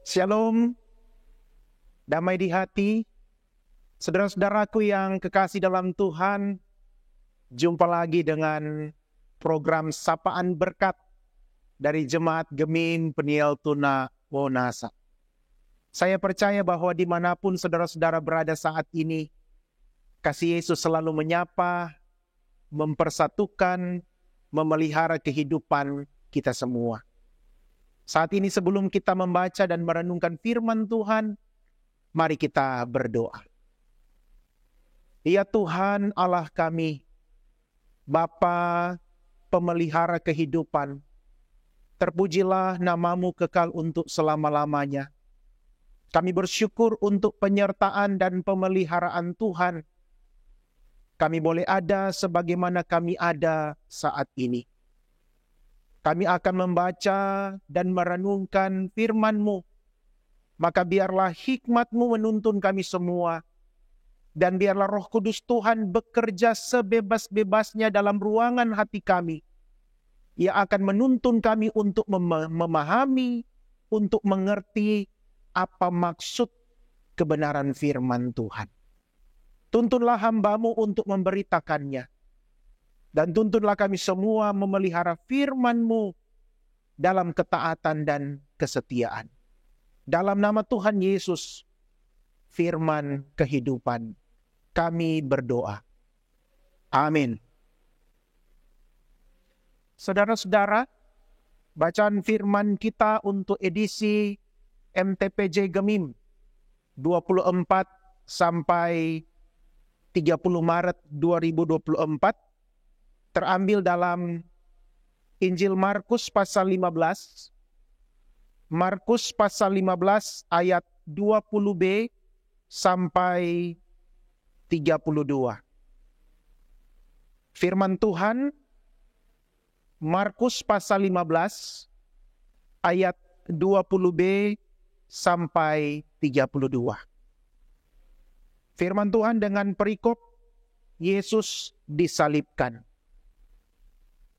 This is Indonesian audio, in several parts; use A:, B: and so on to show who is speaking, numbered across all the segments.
A: Shalom, damai di hati, saudara-saudaraku yang kekasih dalam Tuhan. Jumpa lagi dengan program Sapaan Berkat dari Jemaat Gemim Peniel Tuna Wonasa. Saya percaya bahwa dimanapun saudara-saudara berada saat ini, kasih Yesus selalu menyapa, mempersatukan, memelihara kehidupan kita semua. Saat ini sebelum kita membaca dan merenungkan firman Tuhan, mari kita berdoa. Ya Tuhan Allah kami, Bapa pemelihara kehidupan, terpujilah namamu kekal untuk selama-lamanya. Kami bersyukur untuk penyertaan dan pemeliharaan Tuhan. Kami boleh ada sebagaimana kami ada saat ini. Kami akan membaca dan merenungkan firman-Mu. Maka biarlah hikmat-Mu menuntun kami semua. Dan biarlah Roh Kudus Tuhan bekerja sebebas-bebasnya dalam ruangan hati kami. Ia akan menuntun kami untuk memahami, untuk mengerti apa maksud kebenaran firman Tuhan. Tuntunlah hamba-Mu untuk memberitakannya. Dan tuntunlah kami semua memelihara firman-Mu dalam ketaatan dan kesetiaan. Dalam nama Tuhan Yesus, firman kehidupan, kami berdoa. Amin. Saudara-saudara, bacaan firman kita untuk edisi MTPJ Gemim 24 sampai 30 Maret 2024 terambil dalam Injil Markus pasal 15. Markus pasal 15 ayat 20b sampai 32. Firman Tuhan Markus pasal 15 ayat 20b sampai 32. Firman Tuhan dengan perikop Yesus disalibkan.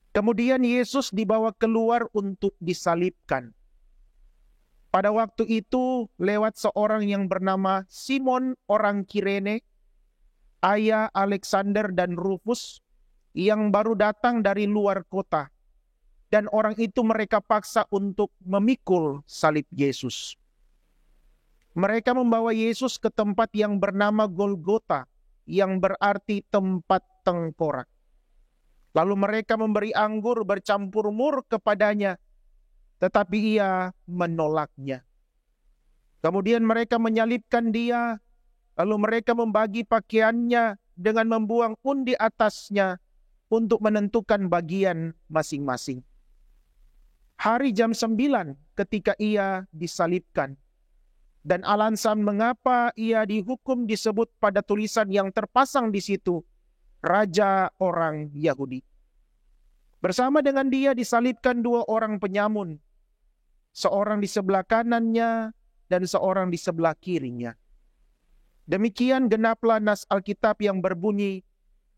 A: Kemudian Yesus dibawa keluar untuk disalibkan. Pada waktu itu lewat seorang yang bernama Simon orang Kirene, ayah Alexander dan Rufus, yang baru datang dari luar kota. Dan orang itu mereka paksa untuk memikul salib Yesus. Mereka membawa Yesus ke tempat yang bernama Golgota, yang berarti tempat tengkorak. Lalu mereka memberi anggur bercampur mur kepadanya, tetapi ia menolaknya. Kemudian mereka menyalibkan dia, lalu mereka membagi pakaiannya dengan membuang undi atasnya untuk menentukan bagian masing-masing. Hari jam 9 ketika ia disalibkan, dan alasan mengapa ia dihukum disebut pada tulisan yang terpasang di situ, Raja orang Yahudi. Bersama dengan dia disalibkan dua orang penyamun, seorang di sebelah kanannya dan seorang di sebelah kirinya. Demikian genaplah nas Alkitab yang berbunyi,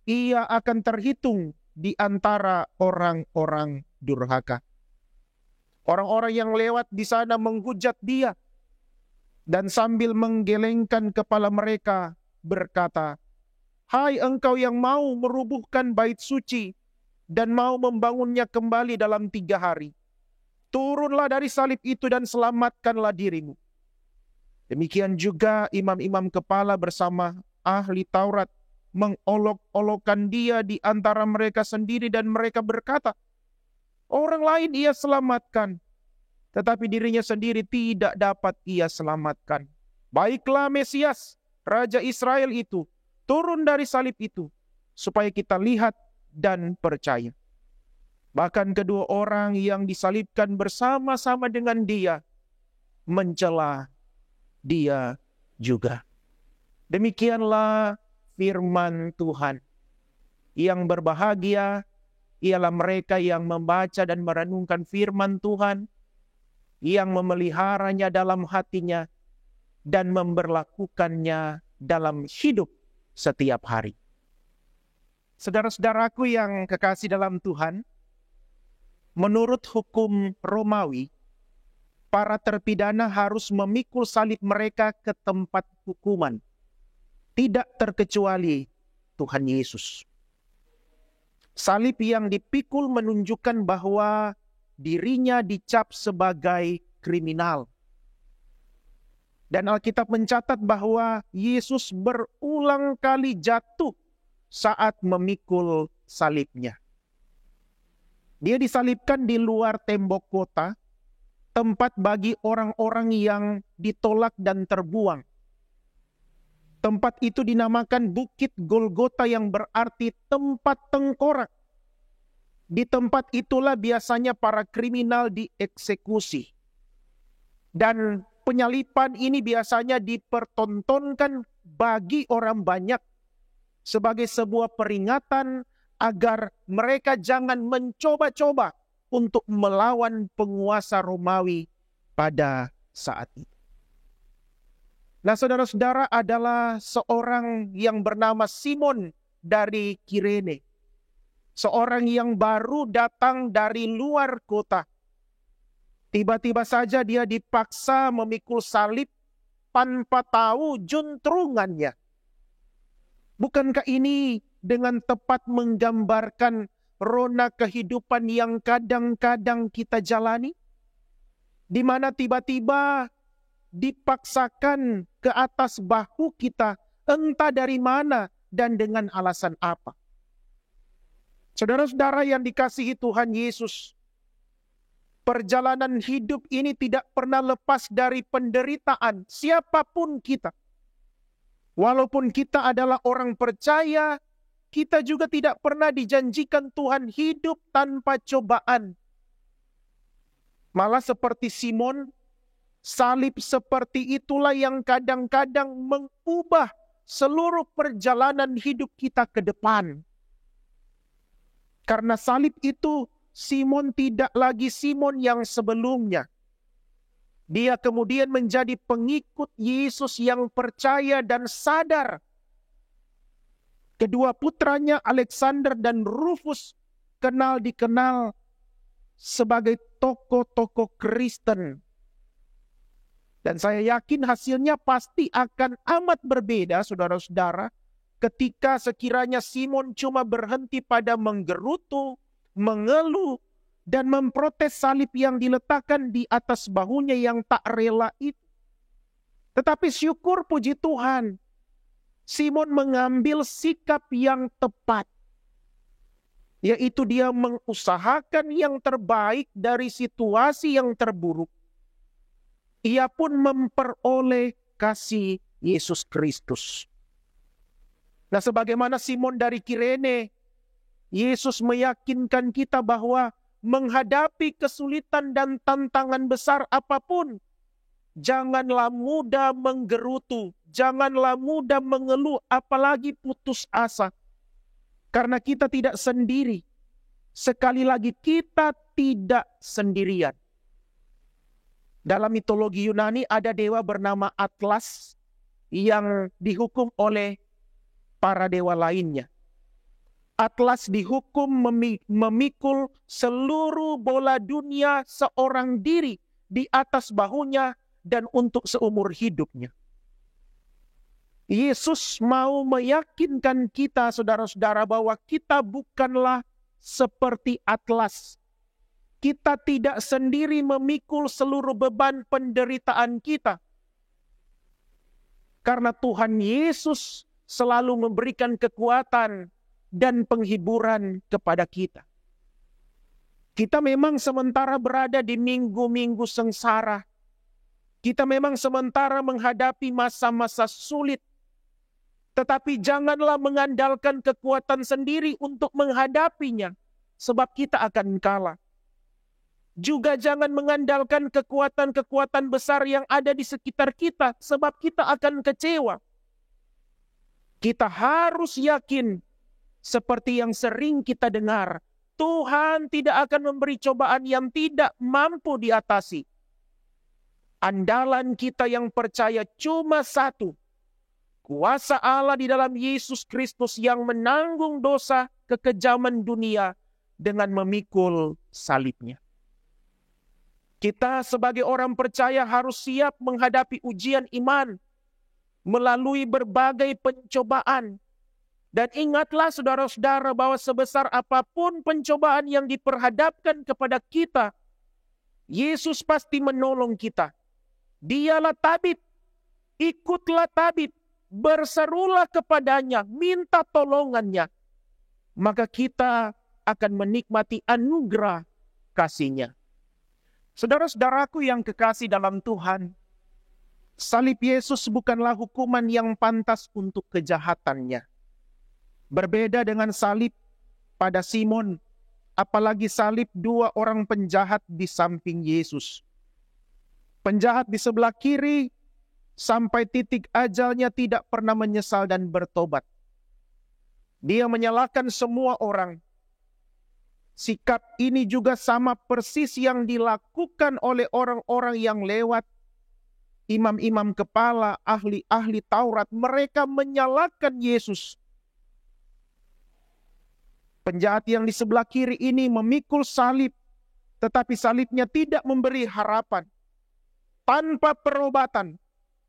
A: ia akan terhitung di antara orang-orang durhaka. Orang-orang yang lewat di sana menghujat dia, dan sambil menggelengkan kepala mereka berkata, "Hai engkau yang mau merubuhkan bait suci dan mau membangunnya kembali dalam 3 hari. Turunlah dari salib itu dan selamatkanlah dirimu." Demikian juga imam-imam kepala bersama ahli Taurat mengolok-olokkan dia di antara mereka sendiri dan mereka berkata, "Orang lain ia selamatkan, tetapi dirinya sendiri tidak dapat ia selamatkan. Baiklah Mesias, Raja Israel itu, turun dari salib itu, supaya kita lihat dan percaya." Bahkan kedua orang yang disalibkan bersama-sama dengan dia mencela dia juga. Demikianlah firman Tuhan. Yang berbahagia ialah mereka yang membaca dan merenungkan firman Tuhan, yang memeliharanya dalam hatinya, dan memberlakukannya dalam hidup setiap hari. Saudara-saudaraku yang kekasih dalam Tuhan, menurut hukum Romawi, para terpidana harus memikul salib mereka ke tempat hukuman. Tidak terkecuali Tuhan Yesus. Salib yang dipikul menunjukkan bahwa dirinya dicap sebagai kriminal. Dan Alkitab mencatat bahwa Yesus berulang kali jatuh saat memikul salibnya. Dia disalibkan di luar tembok kota, tempat bagi orang-orang yang ditolak dan terbuang. Tempat itu dinamakan Bukit Golgota yang berarti tempat tengkorak. Di tempat itulah biasanya para kriminal dieksekusi. Dan penyalipan ini biasanya dipertontonkan bagi orang banyak sebagai sebuah peringatan agar mereka jangan mencoba-coba untuk melawan penguasa Romawi pada saat itu. Nah, saudara-saudara, adalah seorang yang bernama Simon dari Kirene. Seorang yang baru datang dari luar kota. Tiba-tiba saja dia dipaksa memikul salib tanpa tahu juntrungannya. Bukankah ini dengan tepat menggambarkan rona kehidupan yang kadang-kadang kita jalani? Di mana tiba-tiba dipaksakan ke atas bahu kita, entah dari mana dan dengan alasan apa. Saudara-saudara yang dikasihi Tuhan Yesus, perjalanan hidup ini tidak pernah lepas dari penderitaan siapapun kita. Walaupun kita adalah orang percaya, kita juga tidak pernah dijanjikan Tuhan hidup tanpa cobaan. Malah seperti Simon, salib seperti itulah yang kadang-kadang mengubah seluruh perjalanan hidup kita ke depan. Karena salib itu, Simon tidak lagi Simon yang sebelumnya. Dia kemudian menjadi pengikut Yesus yang percaya dan sadar. Kedua putranya Alexander dan Rufus dikenal sebagai tokoh-tokoh Kristen. Dan saya yakin hasilnya pasti akan amat berbeda, saudara-saudara, ketika sekiranya Simon cuma berhenti pada menggerutu, mengeluh, dan memprotes salib yang diletakkan di atas bahunya yang tak rela itu. Tetapi syukur puji Tuhan, Simon mengambil sikap yang tepat, yaitu dia mengusahakan yang terbaik dari situasi yang terburuk. Ia pun memperoleh kasih Yesus Kristus. Nah, sebagaimana Simon dari Kirene, Yesus meyakinkan kita bahwa menghadapi kesulitan dan tantangan besar apapun, janganlah mudah menggerutu, janganlah mudah mengeluh, apalagi putus asa. Karena kita tidak sendiri. Sekali lagi, kita tidak sendirian. Dalam mitologi Yunani ada dewa bernama Atlas yang dihukum oleh para dewa lainnya. Atlas dihukum memikul seluruh bola dunia seorang diri di atas bahunya dan untuk seumur hidupnya. Yesus mau meyakinkan kita, saudara-saudara, bahwa kita bukanlah seperti Atlas. Kita tidak sendiri memikul seluruh beban penderitaan kita. Karena Tuhan Yesus selalu memberikan kekuatan dan penghiburan kepada kita. Kita memang sementara berada di minggu-minggu sengsara. Kita memang sementara menghadapi masa-masa sulit. Tetapi janganlah mengandalkan kekuatan sendiri untuk menghadapinya, sebab kita akan kalah. Juga jangan mengandalkan kekuatan-kekuatan besar yang ada di sekitar kita, sebab kita akan kecewa. Kita harus yakin, seperti yang sering kita dengar, Tuhan tidak akan memberi cobaan yang tidak mampu diatasi. Andalan kita yang percaya cuma satu, kuasa Allah di dalam Yesus Kristus yang menanggung dosa kekejaman dunia dengan memikul salibnya. Kita sebagai orang percaya harus siap menghadapi ujian iman melalui berbagai pencobaan. Dan ingatlah saudara-saudara bahwa sebesar apapun pencobaan yang diperhadapkan kepada kita, Yesus pasti menolong kita. Dialah tabib, ikutlah tabib, berserulah kepadanya, minta tolongannya. Maka kita akan menikmati anugerah kasih-Nya. Saudara-saudaraku yang kekasih dalam Tuhan, salib Yesus bukanlah hukuman yang pantas untuk kejahatannya. Berbeda dengan salib pada Simon, apalagi salib dua orang penjahat di samping Yesus. Penjahat di sebelah kiri sampai titik ajalnya tidak pernah menyesal dan bertobat. Dia menyalahkan semua orang. Sikap ini juga sama persis yang dilakukan oleh orang-orang yang lewat. Imam-imam kepala, ahli-ahli Taurat, mereka menyalahkan Yesus. Penjahat yang di sebelah kiri ini memikul salib, tetapi salibnya tidak memberi harapan. Tanpa perobatan,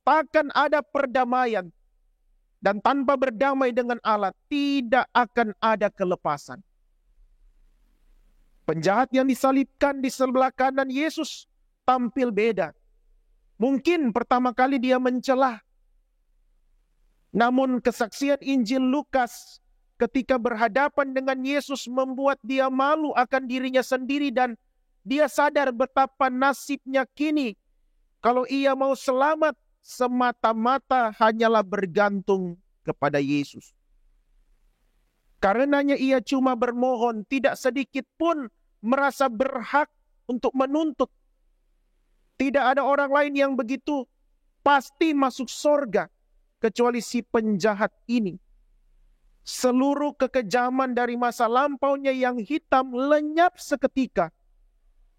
A: takkan ada perdamaian. Dan tanpa berdamai dengan Allah, tidak akan ada kelepasan. Penjahat yang disalibkan di sebelah kanan Yesus tampil beda. Mungkin pertama kali dia mencela. Namun kesaksian Injil Lukas ketika berhadapan dengan Yesus membuat dia malu akan dirinya sendiri dan dia sadar betapa nasibnya kini. Kalau ia mau selamat, semata-mata hanyalah bergantung kepada Yesus. Karenanya ia cuma bermohon, tidak sedikit pun merasa berhak untuk menuntut. Tidak ada orang lain yang begitu pasti masuk surga kecuali si penjahat ini. Seluruh kekejaman dari masa lampaunya yang hitam lenyap seketika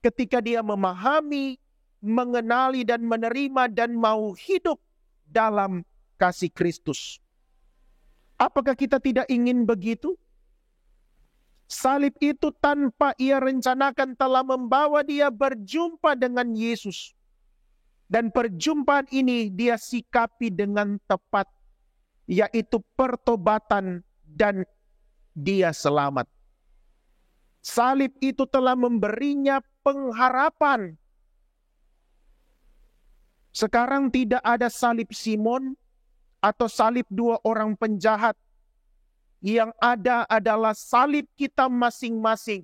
A: ketika dia memahami, mengenali dan menerima dan mau hidup dalam kasih Kristus. Apakah kita tidak ingin begitu? Salib itu tanpa ia rencanakan telah membawa dia berjumpa dengan Yesus. Dan perjumpaan ini dia sikapi dengan tepat, yaitu pertobatan dan dia selamat. Salib itu telah memberinya pengharapan. Sekarang tidak ada salib Simon atau salib dua orang penjahat. Yang ada adalah salib kita masing-masing.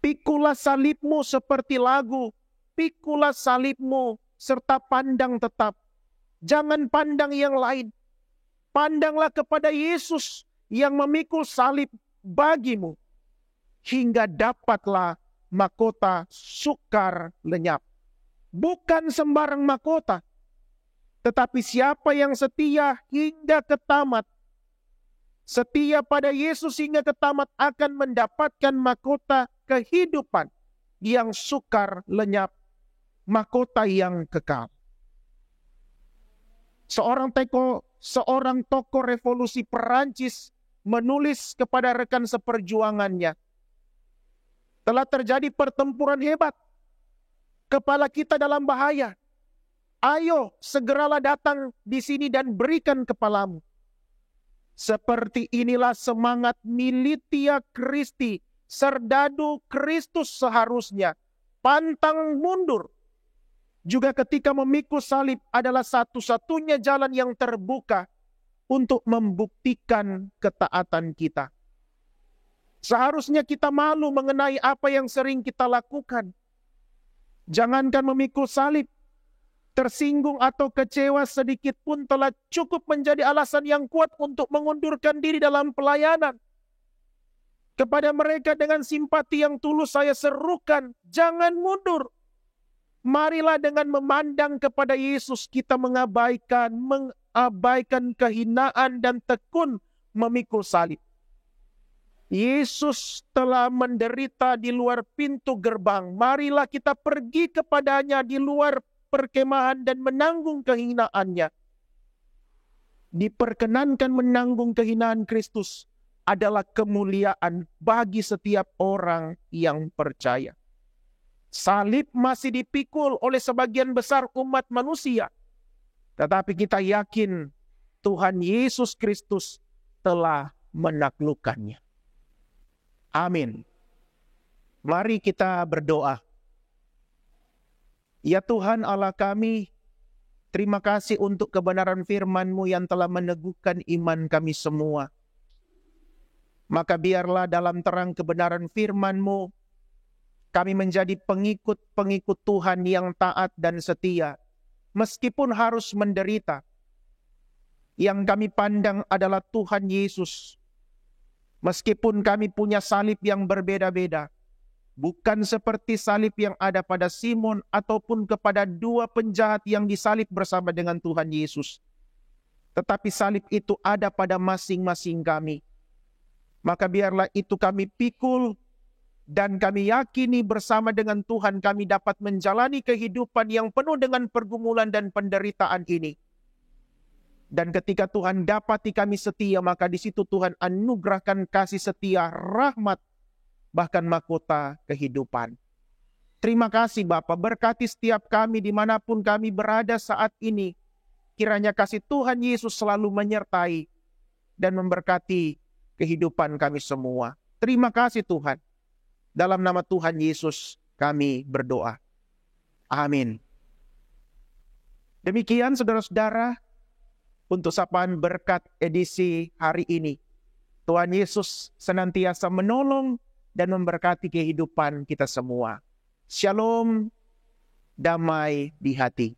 A: Pikulah salibmu seperti lagu. Pikulah salibmu serta pandang tetap. Jangan pandang yang lain. Pandanglah kepada Yesus yang memikul salib bagimu. Hingga dapatlah mahkota sukar lenyap. Bukan sembarang mahkota. Tetapi siapa yang setia hingga ke tamat, setia pada Yesus hingga ke tamat akan mendapatkan mahkota kehidupan yang sukar lenyap, mahkota yang kekal. Seorang tokoh revolusi Perancis menulis kepada rekan seperjuangannya, telah terjadi pertempuran hebat. Kepala kita dalam bahaya. Ayo segeralah datang di sini dan berikan kepalamu. Seperti inilah semangat militia Kristi, serdadu Kristus seharusnya. Pantang mundur. Juga ketika memikul salib adalah satu-satunya jalan yang terbuka untuk membuktikan ketaatan kita. Seharusnya kita malu mengenai apa yang sering kita lakukan. Jangankan memikul salib, tersinggung atau kecewa sedikit pun telah cukup menjadi alasan yang kuat untuk mengundurkan diri dalam pelayanan. Kepada mereka dengan simpati yang tulus saya serukan, jangan mundur. Marilah dengan memandang kepada Yesus kita mengabaikan kehinaan dan tekun memikul salib. Yesus telah menderita di luar pintu gerbang. Marilah kita pergi kepadanya di luar perkemahan dan menanggung kehinaannya. Diperkenankan menanggung kehinaan Kristus adalah kemuliaan bagi setiap orang yang percaya. Salib masih dipikul oleh sebagian besar umat manusia. Tetapi kita yakin Tuhan Yesus Kristus telah menaklukkannya. Amin. Mari kita berdoa. Ya Tuhan Allah kami, terima kasih untuk kebenaran firman-Mu yang telah meneguhkan iman kami semua. Maka biarlah dalam terang kebenaran firman-Mu, kami menjadi pengikut-pengikut Tuhan yang taat dan setia, meskipun harus menderita. Yang kami pandang adalah Tuhan Yesus. Meskipun kami punya salib yang berbeda-beda, bukan seperti salib yang ada pada Simon ataupun kepada dua penjahat yang disalib bersama dengan Tuhan Yesus. Tetapi salib itu ada pada masing-masing kami. Maka biarlah itu kami pikul, dan kami yakini bersama dengan Tuhan kami dapat menjalani kehidupan yang penuh dengan pergumulan dan penderitaan ini. Dan ketika Tuhan dapati kami setia, maka di situ Tuhan anugerahkan kasih setia, rahmat, bahkan mahkota kehidupan. Terima kasih Bapa, berkati setiap kami dimanapun kami berada saat ini. Kiranya kasih Tuhan Yesus selalu menyertai dan memberkati kehidupan kami semua. Terima kasih Tuhan. Dalam nama Tuhan Yesus kami berdoa. Amin. Demikian saudara-saudara untuk sapaan berkat edisi hari ini. Tuhan Yesus senantiasa menolong dan memberkati kehidupan kita semua. Shalom, damai di hati.